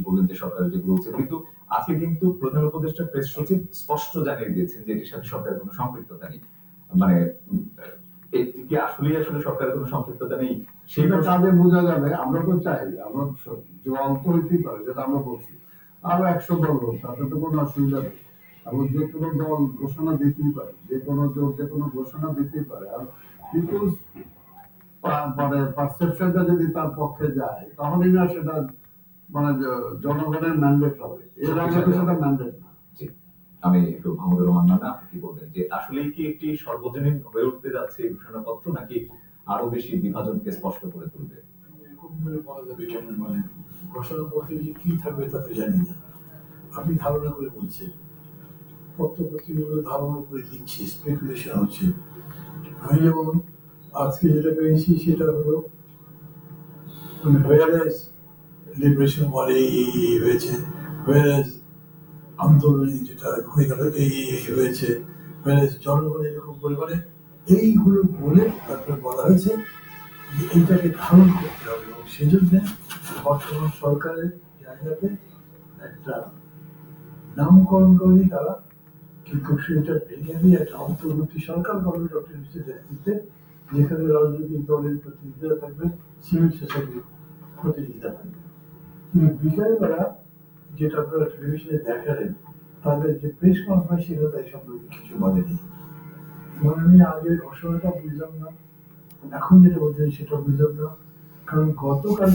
বললেন যে সরকারের যেগুলো উচিত, কিন্তু আজকে কিন্তু প্রধান উপদেষ্টা প্রেস সচিব স্পষ্ট জানিয়ে দিয়েছেন যে এটির সাথে সরকারের কোনো সম্পৃক্ততা নেই। মানে এটি কি আসলেই আসলে সরকারের কোনো সম্পৃক্ততা নেই সেটা কাজে বোঝা যাবে। আমরা তো চাই আমরা জল তো হইতেই পারে, যেটা আমরা বলছি আরো 100 দল হোক, তাতে তো কোনো অসুবিধা নেই। এবং যে কোনো দল ঘোষণা দিতেই পারে, যে কোনো দল যে কোনো ঘোষণা দিতেই পারে। আর পিপুলস মানে পারসেপশনটা যদি তার পক্ষে যায়, তাহলেই না সেটা মানে জনগণের ম্যান্ডেট হবে। এর আগে তো সেটা ম্যান্ডেট না। আমি একটু মাহমুদুর রহমান নানা, আপনি কি বলবেন যে আসলেই কি একটি সর্বজনীন হয়ে উঠতে যাচ্ছে এই ঘোষণাপত্র, নাকি আরো বেশি বিভাজনকে স্পষ্ট করে তুলবে? এরকম করে বলা যাবে কেমন, মানে ঘোষণাপত্রে যে কি থাকবে তা তো জানি না, আপনি ধারণা করে বলছেন, পত্রপত্রিকাগুলো ধারণা করে লিখছে, স্পেকুলেশন হচ্ছে। আমি যেমন আজকে যেটা পেয়েছি সেটা হলো মানে হোয়ারাস লিবারেশন ওয়ার এই হয়েছে, হোয়ারাস আন্দোলনে যেটা হয়ে গেল এই হয়েছে, হোয়ারাস জনগণের এরকম পরিমাণে এইগুলো বলে তারপরে বলা হয়েছে যে এইটাকে ধারণ করতে হবে। এবং সেজন্য বর্তমান সরকারের জায়গাতে একটা নামকরণ করেনি তারা, কিন্তু সেটা ভেঙে দিয়ে একটা অন্তর্বর্তী সরকার গভর্নমেন্ট অফ নেতৃত্বে, যেখানে রাজনৈতিক দলের প্রতিনিধিরা থাকবে, সিভিল সোসাইটির প্রতিনিধিরা থাকবে। কিন্তু বিকালবেলা যেটা আপনারা টেলিভিশনে দেখালেন, তাদের যে প্রেস কনফারেন্স সেটা তাই সম্পর্কে কিছু বলেনি। মানে আমি আগের ঘোষণাটা বুঝলাম না, এখন যেটা বলছেন সেটা বুঝলাম না। কারণ গতকালকে